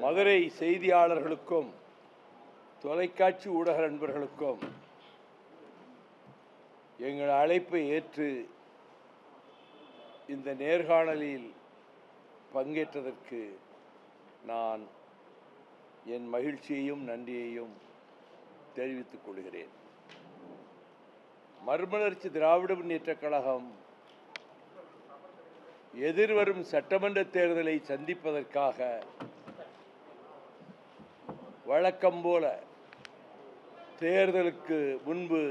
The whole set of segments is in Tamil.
மதுரை செய்தியாளர்களுக்கும் தொலைக்காட்சி ஊடக நண்பர்களுக்கும் எங்கள் அழைப்பை ஏற்று இந்த நேர்காணலில் பங்கேற்றதற்கு நான் என் மகிழ்ச்சியையும் நன்றியையும் தெரிவித்துக் கொள்கிறேன். மறுமலர்ச்சி திராவிட முன்னேற்றக் கழகம் எதிர்வரும் சட்டமன்ற தேர்தலை சந்திப்பதற்காக வழக்கம் போல தேர்தலுக்கு முன்பு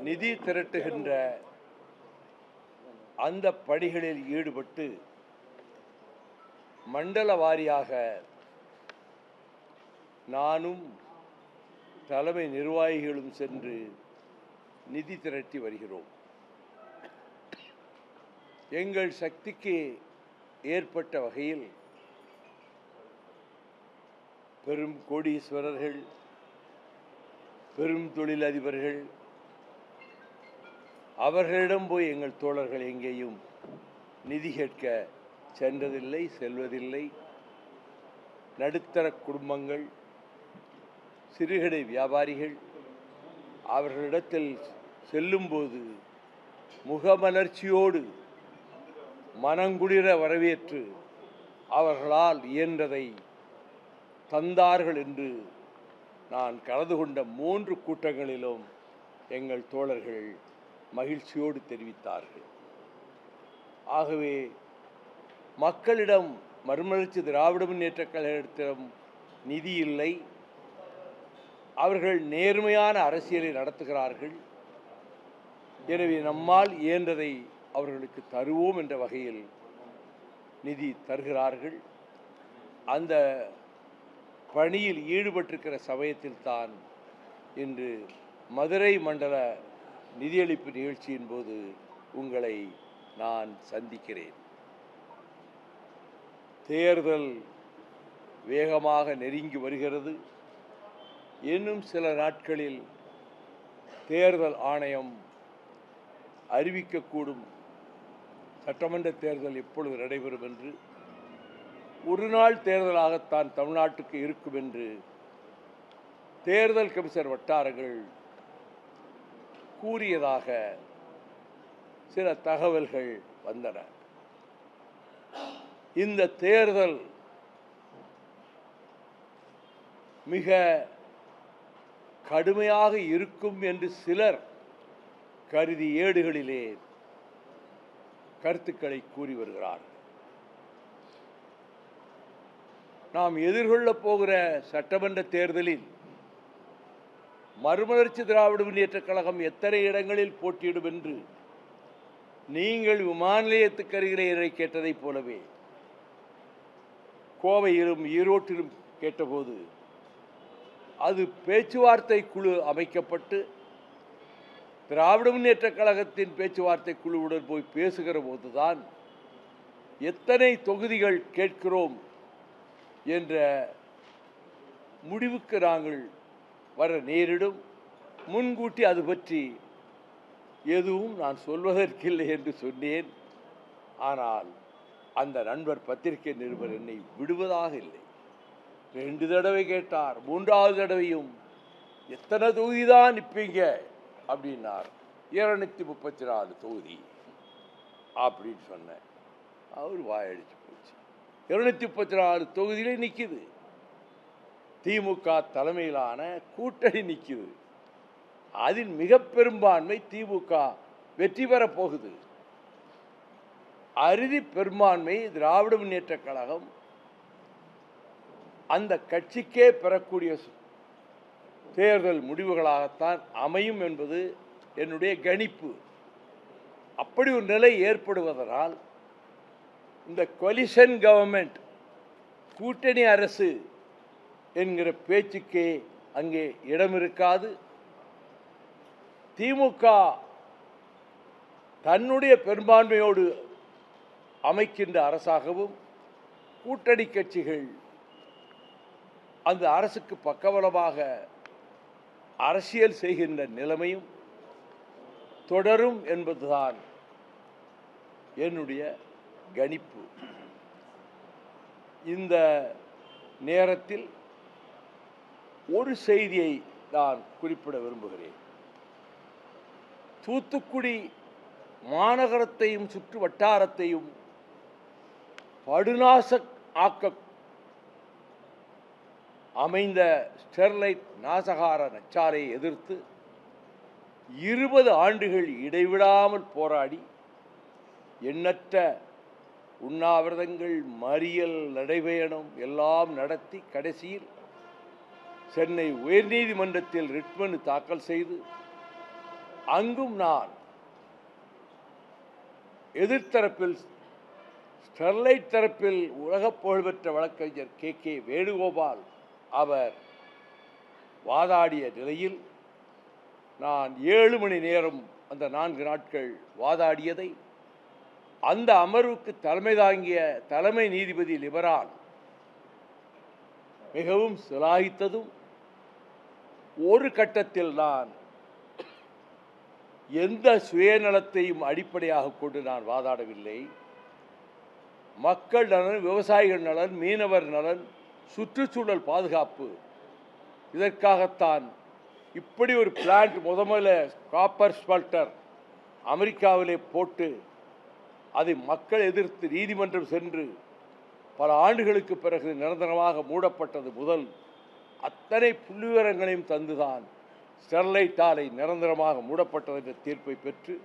நிதி திரட்டுகின்ற அந்த பணிகளில் ஈடுபட்டு மண்டல வாரியாக நானும் தலைமை நிர்வாகிகளும் சென்று நிதி திரட்டி வருகிறோம். எங்கள் சக்திக்கு ஏற்பட்ட வகையில் பெரும் கோடீஸ்வரர்கள், பெரும் தொழிலதிபர்கள் அவர்களிடம் போய் எங்கள் தோழர்கள் எங்கேயும் நிதி கேட்க சென்றதில்லை, செல்வதில்லை. நடுத்தர குடும்பங்கள், சிறுகடை வியாபாரிகள் அவர்களிடத்தில் செல்லும்போது முகமலர்ச்சியோடு மனங்குளிர வரவேற்று அவர்களால் இயன்றதை தந்தார்கள் என்று நான் கலந்து கொண்ட 3 கூட்டங்களிலும் எங்கள் தோழர்கள் மகிழ்ச்சியோடு தெரிவித்தார்கள். ஆகவே மக்களிடம் மறுமலர்ச்சி திராவிட முன்னேற்றக் கழகத்திடம் நிதி இல்லை, அவர்கள் நேர்மையான அரசியலை நடத்துகிறார்கள், எனவே நம்மால் இயன்றதை அவர்களுக்கு தருவோம் என்ற வகையில் நிதி தருகிறார்கள். அந்த பணியில் ஈடுபட்டிருக்கிற சமயத்தில்தான் இன்று மதுரை மண்டல நிதியளிப்பு நிகழ்ச்சியின் போது உங்களை நான் சந்திக்கிறேன். தேர்தல் வேகமாக நெருங்கி வருகிறது. இன்னும் சில நாட்களில் தேர்தல் ஆணையம் அறிவிக்கக்கூடும் சட்டமன்ற தேர்தல் எப்பொழுது நடைபெறும் என்று. ஒரு நாள் தேர்தலாகத்தான் தமிழ்நாட்டுக்கு இருக்கும் என்று தேர்தல் கமிஷனர் வட்டாரங்கள் கூறியதாக சில தகவல்கள் வந்தன. இந்த தேர்தல் மிக கடுமையாக இருக்கும் என்று சிலர் கருதி ஏடுகளிலே கருத்துக்களை கூறி வருகிறார்கள். நாம் எதிர்கொள்ளப் போகிற சட்டமன்ற தேர்தலில் மறுமலர்ச்சி திராவிட முன்னேற்றக் கழகம் எத்தனை இடங்களில் போட்டியிடும் என்று நீங்கள் விமான நிலையத்துக்கு அருகிலே கேட்டதைப் போலவே கோவையிலும் ஈரோட்டிலும் கேட்டபோது அது பேச்சுவார்த்தை குழு அமைக்கப்பட்டு திராவிட முன்னேற்றக் கழகத்தின் பேச்சுவார்த்தை குழுவுடன் போய் பேசுகிற போதுதான் எத்தனை தொகுதிகள் கேட்கிறோம் என்ற முடிவுக்கு நாங்கள் வர நேரிடும். முன்கூட்டி அது பற்றி எதுவும் நான் சொல்வதற்கில்லை என்று சொன்னேன். ஆனால் அந்த நண்பர் பத்திரிகை நிருபர் என்னை விடுவதாக இல்லை. 2 தடவை கேட்டார். 3வது தடவையும் எத்தனை தொகுதி தான் நிற்பீங்க அப்படின்னார். 234 தொகுதி அப்படின்னு சொன்னேன். அவர் வாயடிச்சு போச்சு. 234 தொகுதியிலே நிற்குது. திமுக தலைமையிலான கூட்டணி நிற்குது. அதில் மிக பெரும்பான்மை திமுக வெற்றி பெறப் போகுது. அறுதி பெரும்பான்மை திராவிட முன்னேற்றக் கழகம் அந்த கட்சிக்கே பெறக்கூடிய தேர்தல் முடிவுகளாகத்தான் அமையும் என்பது என்னுடைய கணிப்பு. அப்படி ஒரு நிலை ஏற்படுவதனால் இந்த கொலிஷன் கவர்மெண்ட், கூட்டணி அரசு என்கிற பேச்சுக்கே அங்கே இடம் இருக்காது. திமுக தன்னுடைய பெரும்பான்மையோடு அமைக்கின்ற அரசாகவும் கூட்டணி கட்சிகள் அந்த அரசுக்கு பக்கபலமாக அரசியல் செய்கின்ற நிலைமையும் தொடரும் என்பதுதான் என்னுடைய கணிப்பு. இந்த நேரத்தில் ஒரு செய்தியை நான் குறிப்பிட விரும்புகிறேன். தூத்துக்குடி மாநகரத்தையும் சுற்று வட்டாரத்தையும் படுநாச ஆக்க அமைந்த ஸ்டெர்லைட் நாசகார நச்சாரை எதிர்த்து 20 ஆண்டுகள் இடைவிடாமல் போராடி எண்ணற்ற உண்ணாவிரதங்கள், மறியல், நடைபயணம் எல்லாம் நடத்தி கடைசியில் சென்னை உயர்நீதிமன்றத்தில் ரிட் மனு தாக்கல் செய்து அங்கும் நான் எதிர்த்தரப்பில் ஸ்டெர்லைட் தரப்பில் உலக புகழ்பெற்ற வழக்கறிஞர் கே வேணுகோபால் அவர் வாதாடிய நிலையில் நான் 7 மணி நேரம் அந்த 4 நாட்கள் வாதாடியதை அந்த அமர்வுக்கு தலைமை தாங்கிய தலைமை நீதிபதி லிபரான் மிகவும் சிலாகித்ததும், ஒரு கட்டத்தில் நான் எந்த சுயநலத்தையும் அடிப்படையாக கொண்டு நான் வாதாடவில்லை. மக்கள் நலன், விவசாயிகள் நலன், மீனவர் நலன், சுற்றுச்சூழல் பாதுகாப்பு, இதற்காகத்தான் இப்படி ஒரு பிளான்ட் முதல்ல காப்பர் ஸ்மெல்டர் அமெரிக்காவிலே போட்டு அதை மக்கள் எதிர்த்து நீதிமன்றம் சென்று பல ஆண்டுகளுக்கு பிறகு நிரந்தரமாக மூடப்பட்டது முதல் அத்தனை புள்ளிவிவரங்களையும் தந்துதான் ஸ்டெர்லைட் ஆலை நிரந்தரமாக மூடப்பட்டது என்ற தீர்ப்பை பெற்று,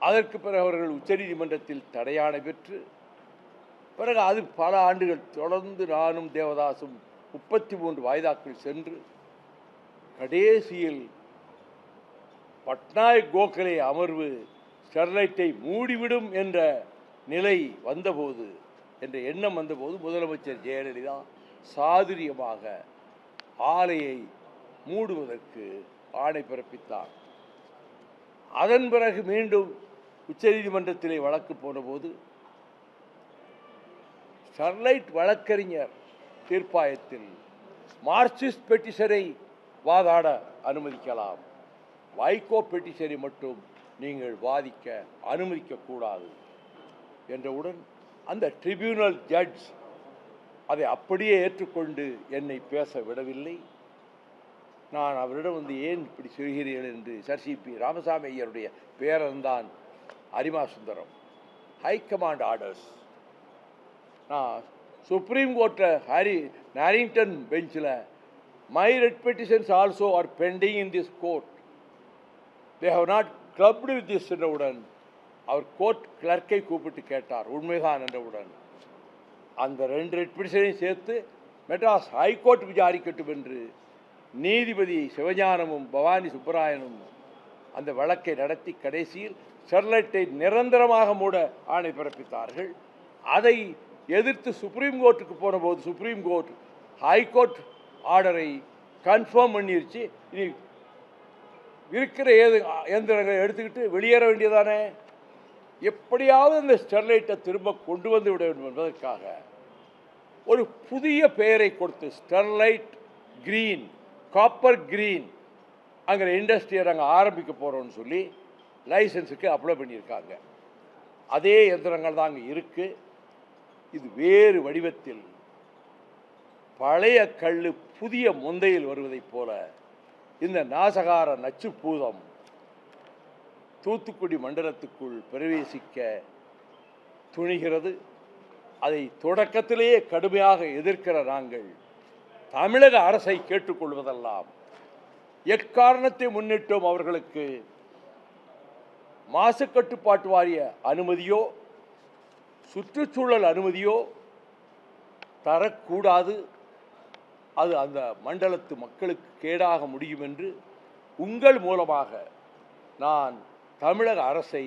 அதற்கு பிறகு அவர்கள் உச்சநீதிமன்றத்தில் தடையாணை பெற்று, பிறகு அது பல ஆண்டுகள் தொடர்ந்து நானும் தேவதாசும் 33 வாய்தாக்கள் சென்று கடைசியில் பட்நாயக் கோகலே அமர்வு ஸ்டெர்லைட்டை மூடிவிடும் என்ற நிலை வந்தபோது, என்ற எண்ணம் வந்தபோது முதலமைச்சர் ஜெயலலிதா சாதுரியமாக ஆலையை மூடுவதற்கு ஆணை பிறப்பித்தார். அதன் பிறகு மீண்டும் உச்சநீதிமன்றத்திலே வழக்கு போனபோது ஸ்டெர்லைட் வழக்கறிஞர் தீர்ப்பாயத்தில் மார்க்சிஸ்ட் பெட்டிஷனை வாதாட அனுமதிக்கலாம், வைகோ பெட்டிஷனை மட்டும் நீங்கள் வாதிக்க அனுமதிக்கக்கூடாது என்றவுடன் அந்த ட்ரிபியூனல் ஜட்ஜ் அதை அப்படியே ஏற்றுக்கொண்டு என்னை பேச விடவில்லை. நான் அவரிடம் வந்து ஏன் இப்படி சொல்கிறீர்கள் என்று, சர்சிபி ராமசாமி ஐயருடைய பேரன்தான் அரிமா சுந்தரம், ஹைகமாண்ட் ஆர்டர்ஸ், நான் சுப்ரீம் கோர்ட்டில் நாரிங்டன் பெஞ்சில் my writ petitions also are pending in this court, they have not clubbed with this என்றவுடன் அவர் கோர்ட் கிளர்க்கை கூப்பிட்டு கேட்டார், உண்மைதான் என்றவுடன் அந்த 2 ரெட் பெட்டிஷனையும் சேர்த்து மெட்ராஸ் ஹைகோர்ட் விசாரிக்கட்டும் என்று நீதிபதி சிவஞானமும் பவானி சுப்பராயனும் அந்த வழக்கை நடத்தி கடைசியில் ஸ்டெர்லைட்டை நிரந்தரமாக மூட ஆணை பிறப்பித்தார்கள். அதை எதிர்த்து சுப்ரீம் கோர்ட்டுக்கு போனபோது சுப்ரீம் கோர்ட் ஹைகோர்ட் ஆர்டரை கன்ஃபார்ம் பண்ணிருச்சு. இனி இருக்கிற இயந்திரங்களை எடுத்துக்கிட்டு வெளியேற வேண்டியதானே, எப்படியாவது அந்த ஸ்டெர்லைட்டை திரும்ப கொண்டு வந்து விட வேண்டும் என்பதற்காக ஒரு புதிய பெயரை கொடுத்து ஸ்டெர்லைட் கிரீன், காப்பர் கிரீன் அங்கே இண்டஸ்ட்ரியை நாங்கள் ஆரம்பிக்க போகிறோம்னு சொல்லி லைசன்ஸுக்கு அப்ளை பண்ணியிருக்காங்க. அதே இயந்திரங்கள் தான் அங்கே இருக்குது. இது வேறு வடிவத்தில் பழைய கல் புதிய முந்தையில் வருவதைப் போல இந்த நாசகார நச்சு பூதம் தூத்துக்குடி மண்டலத்துக்குள் பிரவேசிக்க துணிகிறது. அதை தொடக்கத்திலேயே கடுமையாக எதிர்க்கிற நாங்கள் தமிழக அரசை கேட்டுக்கொள்வதெல்லாம், எக்காரணத்தை முன்னிட்டும் அவர்களுக்கு மாசு கட்டுப்பாட்டு வாரிய அனுமதியோ சுற்றுச்சூழல் அனுமதியோ தரக்கூடாது, அது அந்த மண்டலத்து மக்களுக்கு கேடாக முடியும் என்று உங்கள் மூலமாக நான் தமிழக அரசை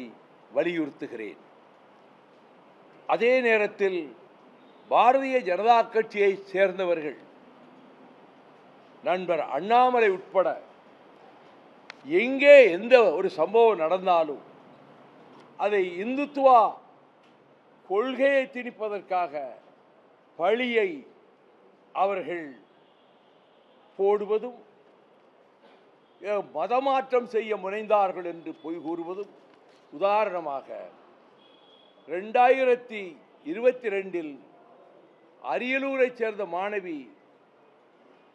வலியுறுத்துகிறேன். அதே நேரத்தில் பாரதிய ஜனதா கட்சியை சேர்ந்தவர்கள் நண்பர் அண்ணாமலை உட்பட எங்கே எந்த ஒரு சம்பவம் நடந்தாலும் அதை இந்துத்துவா கொள்கையை திணிப்பதற்காக பழியை அவர்கள் போடுவதும், மதமாற்றம் செய்ய முனைந்தார்கள் என்று பொய் கூறுவதும். உதாரணமாக 2022 அரியலூரைச் சேர்ந்த மாணவி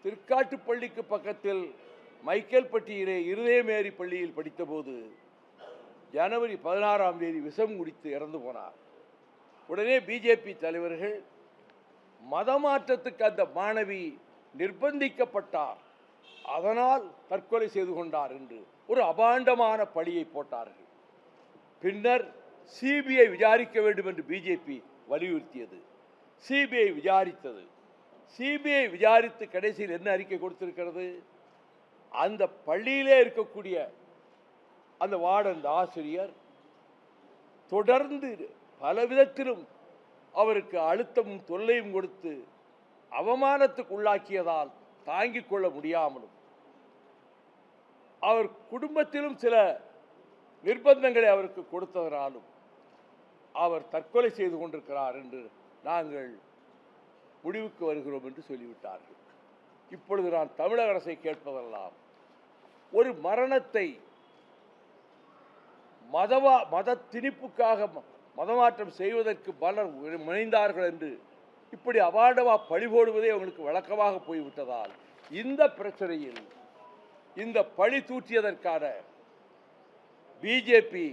திருக்காட்டுப்பள்ளிக்கு பக்கத்தில் மைக்கேல்பட்டியிலே இருதயமேரி பள்ளியில் படித்தபோது ஜனவரி 16ஆம் தேதி விஷம் குடித்து இறந்து போனார். உடனே பிஜேபி தலைவர்கள் மதமாற்றத்துக்கு அந்த மாணவி நிர்பந்திக்கப்பட்டார், அதனால் தற்கொலை செய்து கொண்டார் என்று ஒரு அபாண்டமான பழியை போட்டார்கள். பின்னர் சிபிஐ விசாரிக்க வேண்டும் என்று பிஜேபி வலியுறுத்தியது. சிபிஐ விசாரித்தது. சிபிஐ விசாரித்து கடைசியில் என்ன அறிக்கை கொடுத்திருக்கிறது? அந்த பள்ளியிலே இருக்கக்கூடிய அந்த வார்டன் ஆசிரியர் தொடர்ந்து பல விதத்திலும் அவருக்கு அழுத்தமும் தொல்லையும் கொடுத்து அவமானத்துக்கு உள்ளாக்கியதால் தாங்கிக் கொள்ள முடியாமலும் அவர் குடும்பத்திலும் சில நிர்பந்தங்களை அவருக்கு கொடுத்ததனாலும் அவர் தற்கொலை செய்து கொண்டிருக்கிறார் என்று நாங்கள் முடிவுக்கு வருகிறோம் என்று சொல்லிவிட்டார்கள். இப்பொழுது நான் தமிழக அரசை கேட்பதெல்லாம், ஒரு மரணத்தை மத திணிப்புக்காக மதமாற்றம் செய்வதற்கு பலர் முனைந்தார்கள் என்று இப்படி அபாண்டமா பழி போடுவதே அவங்களுக்கு வழக்கமாக போய்விட்டதால் இந்த பிரச்சனையில் இந்த பழி தூற்றியதற்கான பிஜேபி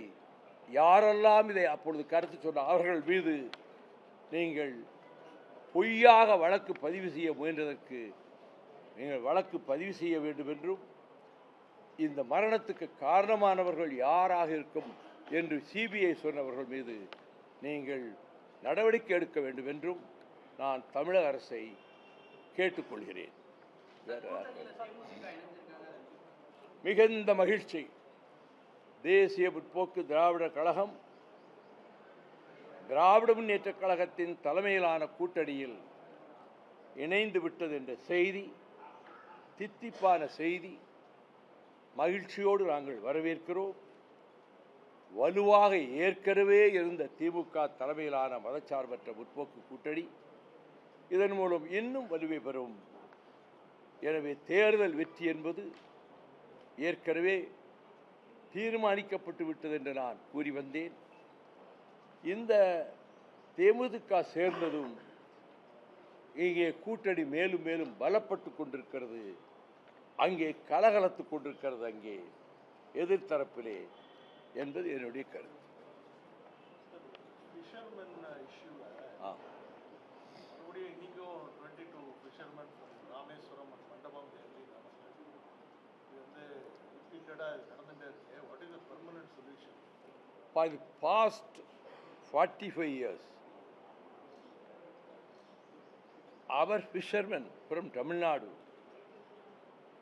யாரெல்லாம் இதை அப்பொழுது கருத்து சொன்னார் அவர்கள் மீது நீங்கள் பொய்யாக வழக்கு பதிவு செய்ய முயன்றதற்கு நீங்கள் வழக்கு பதிவு செய்ய வேண்டும் என்றும், இந்த மரணத்துக்கு காரணமானவர்கள் யாராக இருக்கும் என்று சிபிஐ சொன்னவர்கள் மீது நீங்கள் நடவடிக்கை எடுக்க வேண்டும் என்றும் நான் தமிழக அரசை கேட்டுக்கொள்கிறேன். மிகுந்த மகிழ்ச்சி. தேசிய முற்போக்கு திராவிடர் கழகம் திராவிட முன்னேற்றக் கழகத்தின் தலைமையிலான கூட்டணியில் இணைந்து விட்டது என்ற செய்தி, தித்திப்பான செய்தி, மகிழ்ச்சியோடு நாங்கள் வரவேற்கிறோம். வலுவாக ஏற்கனவே இருந்த திமுக தலைமையிலான மதச்சார்பற்ற முற்போக்கு கூட்டணி இதன் மூலம் இன்னும் வலுவை பெறும். எனவே தேர்தல் வெற்றி என்பது ஏற்கனவே தீர்மானிக்கப்பட்டு விட்டது என்று நான் கூறி வந்தேன். இந்த தேமுதிக சேர்ந்ததும் இங்கே கூட்டணி மேலும் மேலும் பலப்பட்டு கொண்டிருக்கிறது. அங்கே கலகலத்து கொண்டிருக்கிறது, அங்கே எதிர்த்தரப்பிலே என்பது என்னுடைய கருத்து. For the past 45 years, our fishermen from Tamil Nadu,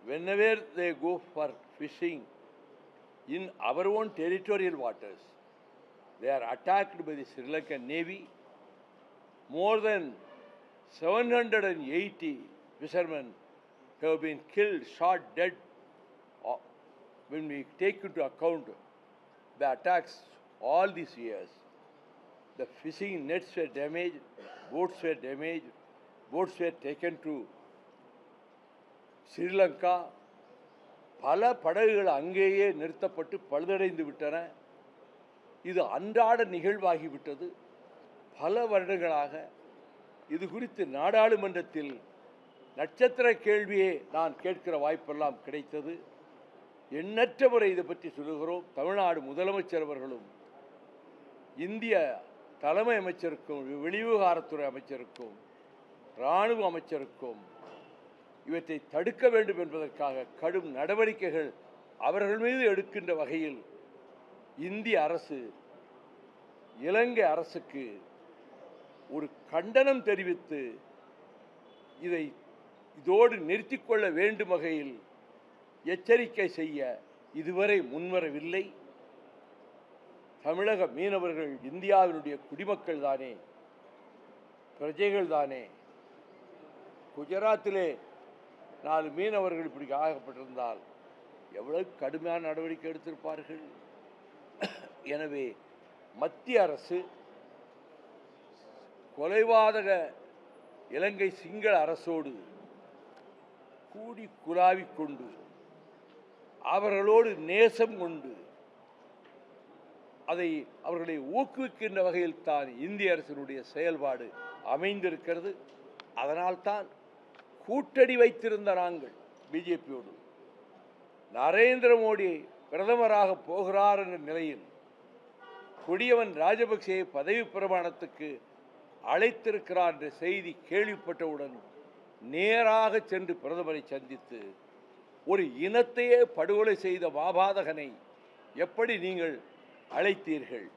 whenever they go for fishing in our own territorial waters, they are attacked by the Sri Lankan Navy. More than 780 fishermen have been killed, shot dead. When we take into account the attacks all these years, the fishing nets were damaged, boats were damaged, boats were taken to Sri Lanka. பல படகுகள் அங்கேயே நிறுத்தப்பட்டு பழுதடைந்து விட்டன. இது அன்றாட நிகழ்வாகிவிட்டது. பல வருடங்களாக இது குறித்து நாடாளுமன்றத்தில் நட்சத்திர கேள்வியே நான் கேட்கிற வாய்ப்பெல்லாம் கிடைத்தது. எண்ணற்ற முறை இதை பற்றி சொல்லுகிறோம். தமிழ்நாடு முதலமைச்சர் அவர்களும் இந்திய தலைமை அமைச்சருக்கும் வெளிவிவகாரத்துறை அமைச்சருக்கும் இராணுவ அமைச்சருக்கும் இவற்றை தடுக்க வேண்டும் என்பதற்காக கடும் நடவடிக்கைகள் அவர்கள் மீது எடுக்கின்ற வகையில் இந்திய அரசு இலங்கை அரசுக்கு ஒரு கண்டனம் தெரிவித்து இதோடு நிறுத்திக்கொள்ள வேண்டும் வகையில் எச்சரிக்கை செய்ய இதுவரை முன்வரவில்லை. தமிழக மீனவர்கள் இந்தியாவினுடைய குடிமக்கள் தானே, பிரஜைகள் தானே. குஜராத்திலே 4 மீனவர்கள் இப்படி ஆகப்பட்டிருந்தால் எவ்வளவு கடுமையான நடவடிக்கை எடுத்திருப்பார்கள். எனவே மத்திய அரசு கொலைவாதக இலங்கை சிங்கள அரசோடு கூடி குலாவிக்கொண்டு அவர்களோடு நேசம் கொண்டு அவர்களை ஊக்குவிக்கின்ற வகையில் தான் இந்திய அரசினுடைய செயல்பாடு அமைந்திருக்கிறது. அதனால்தான் கூட்டணி வைத்திருந்த நாங்கள் பிஜேபியோடு நரேந்திர மோடி பிரதமராக போகிறார் என்ற நிலையில் கொடியவன் ராஜபக்சேயை பதவி பிரமாணத்துக்கு அழைத்திருக்கிறார் என்ற செய்தி கேள்விப்பட்டவுடன் நேராக சென்று பிரதமரை சந்தித்து ஒரு இனத்தையே படுகொலை செய்த மாபாதகனை எப்படி நீங்கள் அழைத்தீர்கள்,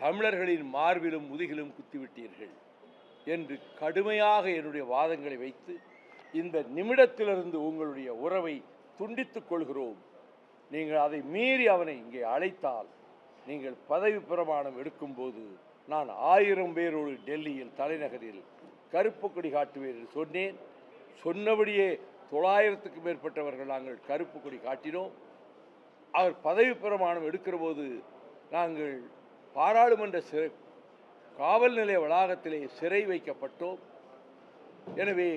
தமிழர்களின் மார்பிலும் முதுகிலும் குத்திவிட்டீர்கள் என்று கடுமையாக என்னுடைய வாதங்களை வைத்து இந்த நிமிடத்திலிருந்து உங்களுடைய உறவை துண்டித்துக் கொள்கிறோம். நீங்கள் அதை மீறி அவனை இங்கே அழைத்தால் நீங்கள் பதவி பிரமாணம் எடுக்கும்போது நான் 1000 பேரோடு டெல்லியில் தலைநகரில் கருப்பு கொடி காட்டுவேன் என்று சொன்னேன். சொன்னபடியே 900க்கும் மேற்பட்டவர்கள் நாங்கள் கருப்பு கொடி காட்டினோம். அவர் பதவி பிரமாணம் எடுக்கிற போது நாங்கள் பாராளுமன்ற காவல் நிலைய வளாகத்திலே சிறை வைக்கப்பட்டோம். எனவே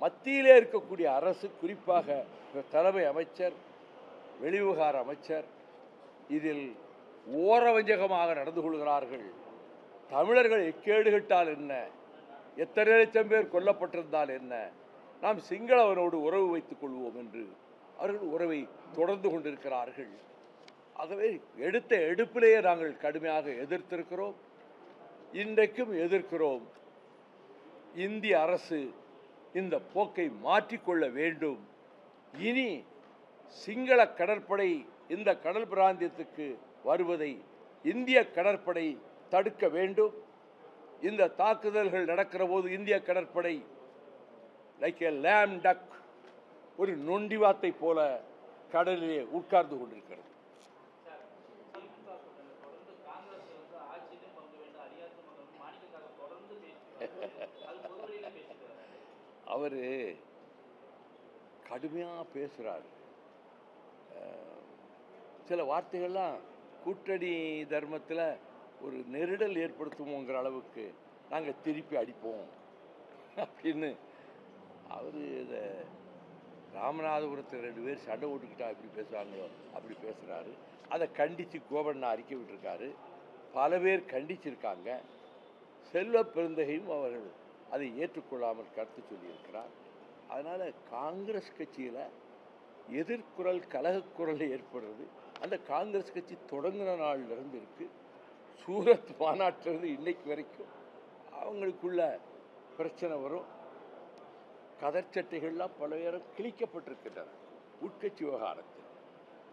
மத்தியிலே இருக்கக்கூடிய அரசு, குறிப்பாக தலைமை அமைச்சர், வெளிவிவகார அமைச்சர் இதில் ஓரவஞ்சகமாக நடந்து கொள்கிறார்கள். தமிழர்கள் எக்கேடுகட்டால் என்ன, எத்தனை லட்சம் பேர் கொல்லப்பட்டிருந்தால் என்ன, நாம் சிங்களவனோடு உறவு வைத்துக் கொள்வோம் என்று அவர்கள் உறவை தொடர்ந்து கொண்டிருக்கிறார்கள். ஆகவே எடுத்த எடுப்பிலேயே நாங்கள் கடுமையாக எதிர்த்திருக்கிறோம், இன்றைக்கும் எதிர்க்கிறோம். இந்திய அரசு இந்த போக்கை மாற்றிக்கொள்ள வேண்டும். இனி சிங்கள கடற்படை இந்த கடல் பிராந்தியத்துக்கு வருவதை இந்திய கடற்படை தடுக்க வேண்டும். இந்த தாக்குதல்கள் நடக்கிற போது இந்திய கடற்படை லைக் ஏ லேம் டக், ஒரு நொண்டிவாத்தை போல கடலிலே உட்கார்ந்து கொண்டிருக்கிறது. அவர் கடுமையாக பேசுகிறார். சில வார்த்தைகள்லாம் கூட்டணி தர்மத்தில் ஒரு நெருடல் ஏற்படுத்துவோங்கிற அளவுக்கு நாங்கள் திருப்பி அடிப்போம் அப்படின்னு அவர் இதை ராமநாதபுரத்தில் 2 பேர் சண்டை ஓட்டுக்கிட்டா எப்படி பேசுவாங்களோ அப்படி பேசுகிறாரு. அதை கண்டித்து கோபண்ணா அறிக்கை விட்டுருக்காரு, பல பேர் கண்டிச்சிருக்காங்க. செல்வ பெருந்தகையும் அவர்கள் அதை ஏற்றுக்கொள்ளாமல் கருத்து சொல்லியிருக்கிறார். அதனால் காங்கிரஸ் கட்சியில் எதிர்குரல், கலகக்குரல் ஏற்படுறது அந்த காங்கிரஸ் கட்சி தொடங்கின நாளிலிருந்து இருக்குது. சூரத் மாநாட்டிலிருந்து இன்னைக்கு வரைக்கும் அவங்களுக்குள்ள பிரச்சனை வரும். கதர்ச்சட்டைகள்லாம் பல பேரும் கிழிக்கப்பட்டிருக்கின்றன உட்கட்சி விவகாரத்தில்.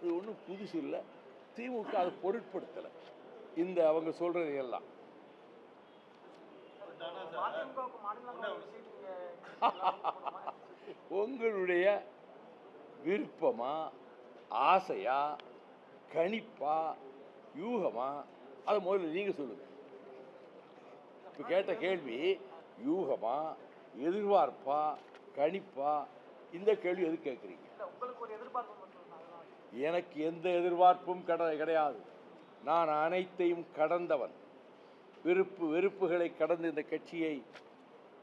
இது ஒன்றும் புதுசு இல்லை. திமுக அதை பொருட்படுத்தலை. இந்த அவங்க சொல்கிறது எல்லாம் உங்களுடைய விருப்பமா, ஆசையா, கணிப்பா, யூகமா, அதை முதல்ல நீங்க சொல்லுங்க. இப்போ கேட்ட கேள்வி யூகமா, எதிர்பார்ப்பா, கணிப்பா, இந்த கேள்வி எது கேட்குறீங்க? எனக்கு எந்த எதிர்பார்ப்பும் கிடையாது. நான் அனைத்தையும் கடந்தவன். வெறுப்புகளை கடந்து இந்த கட்சியை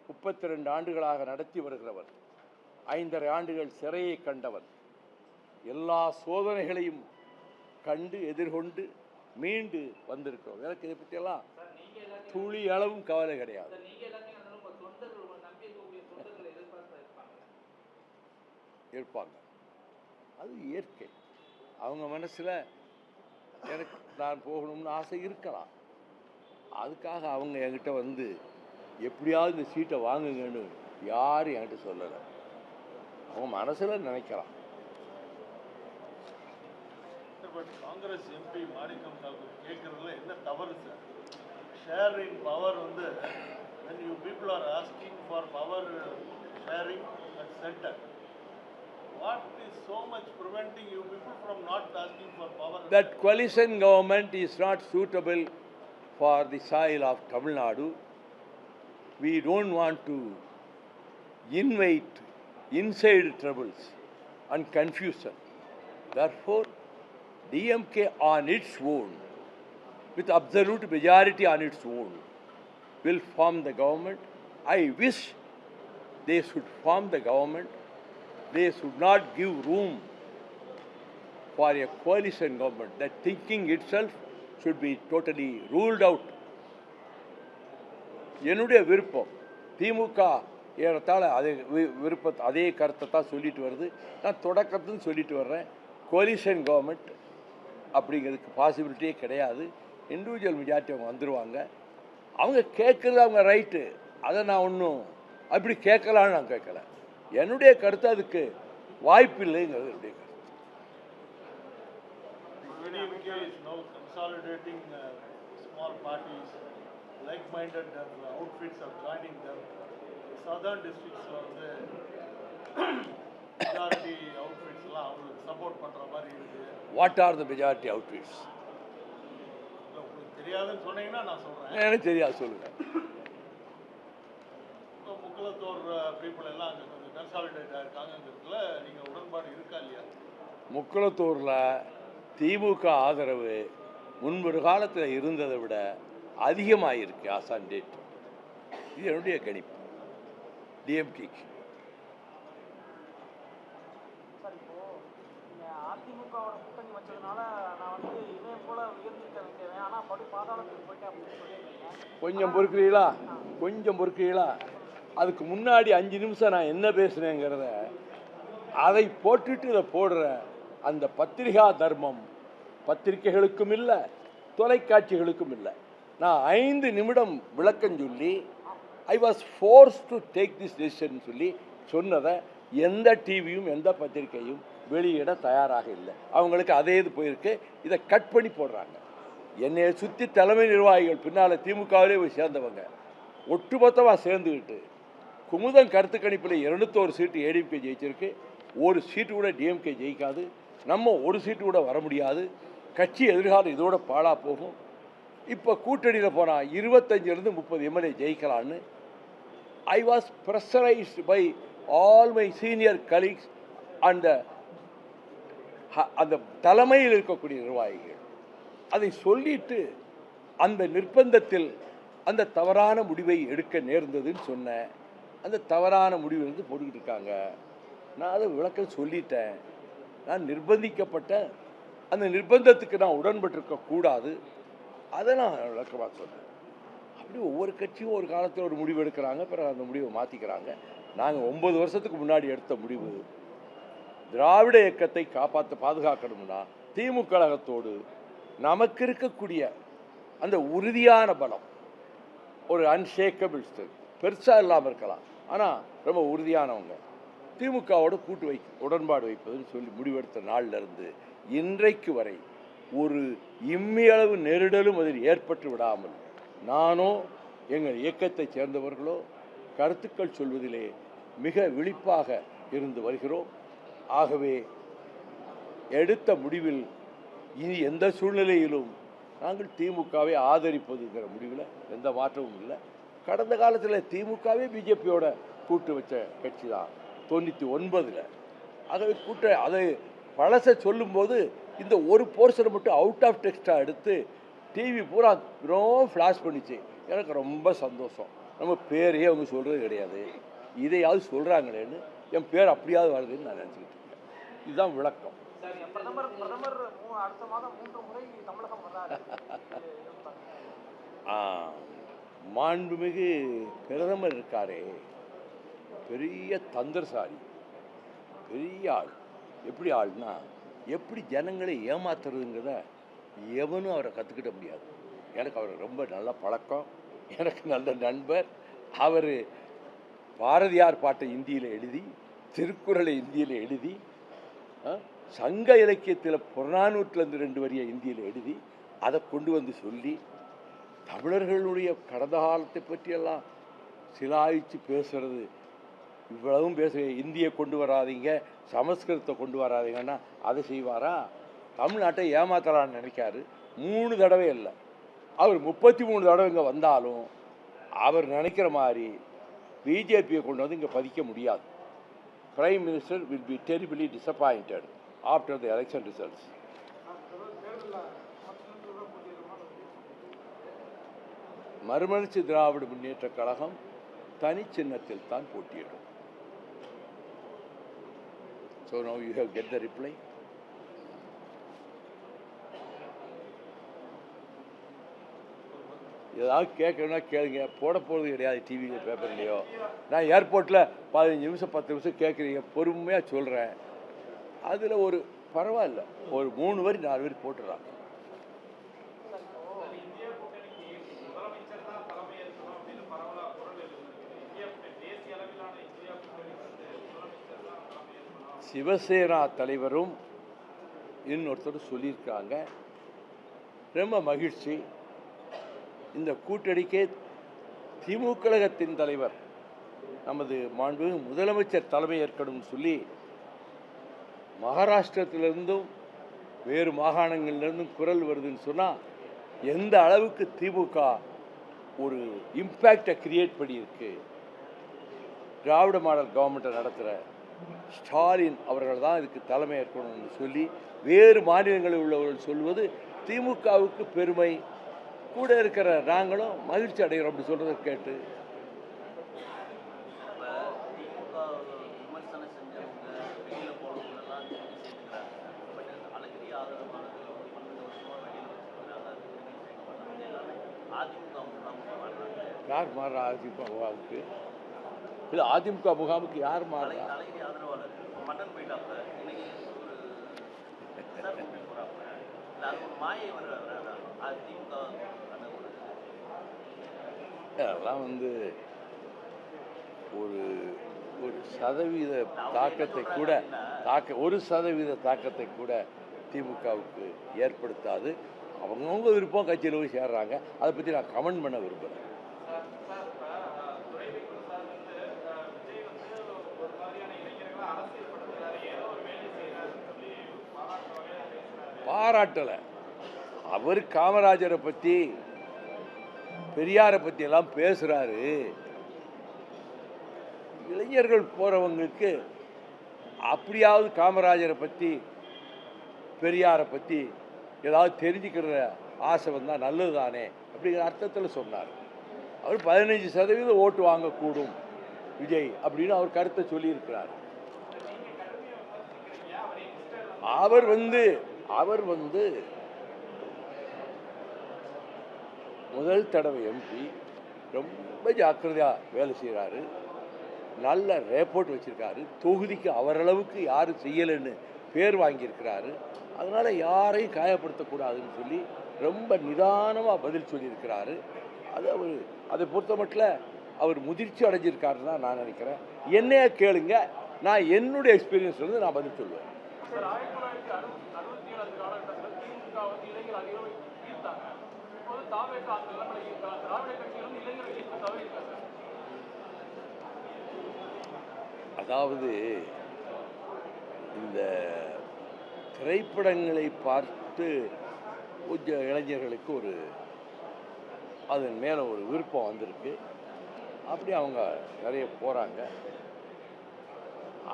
32 ஆண்டுகளாக நடத்தி வருகிறவன். 5½ ஆண்டுகள் சிறையை கண்டவன். எல்லா சோதனைகளையும் கண்டு எதிர்கொண்டு மீண்டு வந்திருக்கிறோம். எனக்கு இதை பற்றியெல்லாம் துளி அளவும் கவலை கிடையாது. இருப்பாங்க, அது இயற்கை. அவங்க மனசில் எனக்கு நான் போகணும்னு ஆசை இருக்கலாம். அதுக்காக அவங்க என்கிட்ட வந்து எப்படியாவது இந்த சீட்டை வாங்குங்கன்னு யாரும் என்கிட்ட சொல்லலை. அவங்க மனசில் நினைக்கலாம். காங்கிரஸ் எம்பி மாணிக்கம் தாக்கூர் கேட்கறதுல என்ன தவறு சார்? ஷேர் இன் பவர் வந்து when you people are asking for power sharing at center, what is so much preventing you people from not asking for power? That coalition government is not suitable for the soil of Tamil Nadu. We don't want to invite inside troubles and confusion. Therefore, DMK on its own, with absolute majority on its own, will form the government. I wish they should form the government. They should not give room for a coalition government. That thinking itself should be totally ruled out. என்னுடைய விருப்பம் திமுக ஏறத்தாழ அது விருப்பத்தை அதே கருத்தை தான் சொல்லிட்டு வருது. நான் தொடக்கத்துன்னு சொல்லிட்டு வர்றேன், கோலிஷன் கவர்மெண்ட் அப்படிங்கிறதுக்கு பாசிபிலிட்டியே கிடையாது. இண்டிவிஜுவல் மெஜாரிட்டி அவங்க வந்துடுவாங்க. அவங்க கேட்குறது அவங்க ரைட்டு, அதை நான் ஒன்றும் அப்படி கேட்கலான்னு நான் கேட்கல. என்னுடைய கருத்து அதுக்கு வாய்ப்பு இல்லைங்கிறது என்னுடைய கருத்து. ADMK is now consolidating small parties, like-minded outfits are joining them. Southern districts வந்து majority outfits எல்லாம் அவங்களுக்கு சப்போர்ட் பண்ற மாதிரி இருக்கு. What are the majority outfits? உங்களுக்கு தெரியாதுன்னு சொன்னீங்கன்னா நான் சொல்றேன். எனக்கு தெரியாது, சொல்லுங்க. முக்குலத்தோர் பீப்புள் எல்லாம் அங்கே கொஞ்சம் கன்சாலிடேட் ஆயிருக்காங்கிறதுல நீங்கள் உடன்பாடு இருக்கா இல்லையா? முக்குளத்தூரில் திமுக ஆதரவு முன்பொரு காலத்தில் இருந்ததை விட அதிகமாகிருக்கு ஆசான் டேட். இது என்னுடைய கணிப்பு. டிஎம்கேக்கு சார், இப்போ அதிமுகவோட கூட்டணி வச்சதுனால நான் வந்து இவன் போல உயர்ந்திருக்க வைக்கிறேன், ஆனால் படு பாதாளத்துக்கு போயிட்டேன் அப்படின்னு சொல்லியிருக்கீங்க. கொஞ்சம் பொறுக்கிறீங்களா? அதுக்கு முன்னாடி 5 நிமிஷம் நான் என்ன பேசுனேங்கிறத அதை போட்டுட்டு இதை போடுற அந்த பத்திரிகா தர்மம் பத்திரிகைகளுக்கும் இல்லை, தொலைக்காட்சிகளுக்கும் இல்லை. நான் 5 நிமிடம் விளக்கம் சொல்லி I was force to take this decision சொல்லி சொன்னதை எந்த டிவியும் எந்த பத்திரிகையும் வெளியிட தயாராக இல்லை. அவங்களுக்கு அதே இது போயிருக்கு, இதை கட் பண்ணி போடுறாங்க. என்னை சுற்றி தலைமை நிர்வாகிகள் பின்னால் திமுகவிலே போய் சேர்ந்தவங்க ஒட்டுமொத்தமாக சேர்ந்துக்கிட்டு குமுதம் கருத்து கணிப்பில் 201 சீட்டு ஏடிஎம்கே ஜெயிச்சிருக்கு, ஒரு சீட்டு கூட டிஎம்கே ஜெயிக்காது, நம்ம ஒரு சீட்டு கூட வர முடியாது, கட்சி எதிர்காலம் இதோட பாழாக போகும். இப்போ கூட்டணியில் போனால் 25 30 எம்எல்ஏ ஜெயிக்கலான்னு I was pressurised by all my senior colleagues அந்த தலைமையில் இருக்கக்கூடிய நிர்வாகிகள். அதை சொல்லிட்டு அந்த நிர்பந்தத்தில் அந்த தவறான முடிவை எடுக்க நேர்ந்ததுன்னு சொன்னேன். அந்த தவறான முடிவிலிருந்து போட்டுக்கிட்டு இருக்காங்க. நான் அதை விளக்கம் சொல்லிட்டேன். நான் நிர்பந்திக்கப்பட்ட அந்த நிர்பந்தத்துக்கு நான் உடன்பட்டிருக்க கூடாது, அதை நான் விளக்கமாக சொன்னேன். அப்படி ஒவ்வொரு கட்சியும் ஒரு காலத்தில் ஒரு முடிவு எடுக்கிறாங்க, பிறகு அந்த முடிவை மாற்றிக்கிறாங்க. நாங்கள் 9 வருஷத்துக்கு முன்னாடி எடுத்த முடிவு திராவிட இயக்கத்தை பாதுகாக்கணும்னா திமுக கழகத்தோடு நமக்கு இருக்கக்கூடிய அந்த உறுதியான பலம், ஒரு அன்ஷேக்கபிள் ஸ்ட்ரென்த், பெருசாக இல்லாமல் இருக்கலாம், ஆனால் ரொம்ப உறுதியானவங்க, திமுகவோட உடன்பாடு வைப்பதுன்னு சொல்லி முடிவெடுத்த நாளிலிருந்து இன்றைக்கு வரை ஒரு இம்மியளவு நெருடலும் அதில் ஏற்பட்டு விடாமல் நானோ எங்கள் இயக்கத்தைச் சேர்ந்தவர்களோ கருத்துக்கள் சொல்வதிலே மிக விழிப்பாக இருந்து வருகிறோம். ஆகவே எடுத்த முடிவில் இனி எந்த சூழ்நிலையிலும் நாங்கள் திமுகவை ஆதரிப்பதுங்கிற முடிவில் எந்த மாற்றமும் இல்லை. கடந்த காலத்தில் திமுகவே பிஜேபியோட கூட்டு வச்ச கட்சி தான் 99. ஆகவே அதை பழசை சொல்லும்போது இந்த ஒரு போர்ஷனை மட்டும் அவுட் ஆஃப் டெக்ஸ்டாக எடுத்து டிவி பூரா ரொம்ப ஃப்ளாஷ் பண்ணிச்சு. எனக்கு ரொம்ப சந்தோஷம். நம்ம பேரையே அவங்க சொல்கிறது கிடையாது, இதையாவது சொல்கிறாங்களேன்னு என் பேர் அப்படியாவது வருதுன்னு நான் நினச்சிக்கிட்டு இருக்கேன். இதுதான் விளக்கம். பிரதமர் அடுத்த மாதம் 3 முறை தமிழகம் வர்றாரு. மாண்புமிகு பிரதமர் இருக்காரே, பெரிய தந்திரசாலி, பெரிய ஆள். எப்படி ஆள்னா, எப்படி ஜனங்களை ஏமாத்துறதுங்கிறத எவனும் அவரை கற்றுக்கிட முடியாது. எனக்கு அவர் ரொம்ப நல்ல பழக்கம், எனக்கு நல்ல நண்பர். அவர் பாரதியார் பாட்டை இந்தியில் எழுதி, திருக்குறளை இந்தியில் எழுதி, சங்க இலக்கியத்தில் புறநானூற்றிலேருந்து 2 வரியை இந்தியில் எழுதி அதை கொண்டு வந்து சொல்லி தமிழர்களுடைய கடந்த காலத்தை பற்றியெல்லாம் சிலாயிச்சு பேசுறது. இவ்வளவும் இந்தியை கொண்டு வராதிங்க, சமஸ்கிருதத்தை கொண்டு வராதிங்கன்னா அதை செய்வாரா? தமிழ்நாட்டை ஏமாத்தலான்னு நினைக்காரு. 3 தடவை இல்லை, அவர் 33 தடவை இங்கே வந்தாலும் அவர் நினைக்கிற மாதிரி பிஜேபியை கொண்டு வந்து இங்கே பதிக்க முடியாது. Prime minister will be terribly disappointed after the election results. மறுமலர்ச்சி திராவிட முன்னேற்ற கழகம் தனி சின்னத்தில் தான் போட்டியிடும். So now you have get the reply. ஏதாவது கேட்கணும்னா கேளுங்க, போட போகிறது கிடையாது டிவியில பேப்பர்லையோ. நான் ஏர்போர்ட்டில் 15 நிமிஷம் 10 நிமிஷம் கேட்குறீங்க, பொறுமையாக சொல்கிறேன். அதில் ஒரு பரவாயில்ல, ஒரு 3 வரி 4 வரி போட்டுடலாம். சிவசேனா தலைவரும் இன்னொருத்தர் சொல்லியிருக்காங்க. ரொம்ப மகிழ்ச்சி. இந்த கூட்டணிக்கே திமுக கழகத்தின் தலைவர் நமது மாண்புமிகு முதலமைச்சர் தலைமை ஏற்கணும்னு சொல்லி மகாராஷ்டிரத்திலிருந்தும் வேறு மாகாணங்களிலிருந்தும் குரல் வருதுன்னு சொன்னால் எந்த அளவுக்கு திமுக ஒரு இம்பேக்டை கிரியேட் பண்ணியிருக்கு. திராவிட மாடல் கவர்மெண்ட்டை நடத்துகிற ஸ்டாலின் அவர்கள் தான் இதுக்கு தலைமை ஏற்கணும்னு சொல்லி வேறு மாநிலங்களில் உள்ளவர்கள் சொல்வது திமுகவுக்கு பெருமை. கூட இருக்கிற நாங்களும் மகிழ்ச்சி அடைகிறோம் அப்படி சொல்கிறத கேட்டு. யார் மாறுறா அதிமுக முகாமுக்கு? இல்லை, அதிமுக முகாமுக்கு யார் மாறுறா? அதெல்லாம் ஒரு ஒரு சதவீத தாக்கத்தை கூட 1% தாக்கத்தை கூட திமுகவுக்கு ஏற்படுத்தாது. அவங்கவுங்க விருப்பம் கட்சியில் போய் சேர்றாங்க. அதை பற்றி நான் கமெண்ட் பண்ண விரும்புகிறேன். பாராட்டலை. அவர் காமராஜரை பற்றி பெரியாரை பற்றி எல்லாம் பேசுகிறாரு. இளைஞர்கள் போகிறவங்களுக்கு அப்படியாவது காமராஜரை பற்றி பெரியாரை பற்றி ஏதாவது தெரிஞ்சுக்கிற ஆசை வந்தால் நல்லது தானே அப்படிங்கிற அர்த்தத்தில் சொன்னார். அவர் 15% ஓட்டு வாங்கக்கூடும் விஜய் அப்படின்னு அவர் கருத்தை சொல்லியிருக்கிறார். அவர் முதல் தடவை எம்பி, ரொம்ப ஜாக்கிரதையாக வேலை செய்கிறாரு. நல்ல ரேப்போர்ட் வச்சுருக்காரு. தொகுதிக்கு அவரளவுக்கு யாரும் செய்யலைன்னு பேர் வாங்கியிருக்கிறாரு. அதனால் யாரையும் காயப்படுத்தக்கூடாதுன்னு சொல்லி ரொம்ப நிதானமாக பதில் சொல்லியிருக்கிறாரு. அதை பொறுத்த மட்டும் அவர் முதிர்ச்சி அடைஞ்சிருக்காருன்னு தான் நான் நினைக்கிறேன். என்னைய கேளுங்க, நான் என்னுடைய எக்ஸ்பீரியன்ஸ் வந்து நான் பதில் சொல்லுவேன். அதாவது இந்த திரைப்படங்களை பார்த்து கொஞ்சம் இளைஞர்களுக்கு அதன் மேலே ஒரு விருப்பம் வந்திருக்கு. அப்படி அவங்க நிறைய போகிறாங்க.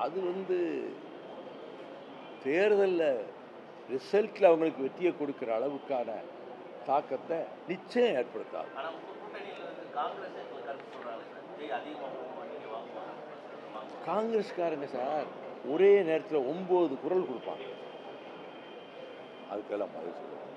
அது தேர்தலில் ரிசல்ட்டில் அவங்களுக்கு வெற்றியை கொடுக்குற அளவுக்கான தாக்கத்தை நிச்சயம் ஏற்படுத்தாது. காங்கிரஸ்காரங்க சார் ஒரே நேரத்தில் 9 குரல் கொடுப்பாங்க. அதுக்கெல்லாம் பதில் சொல்லுவாங்க.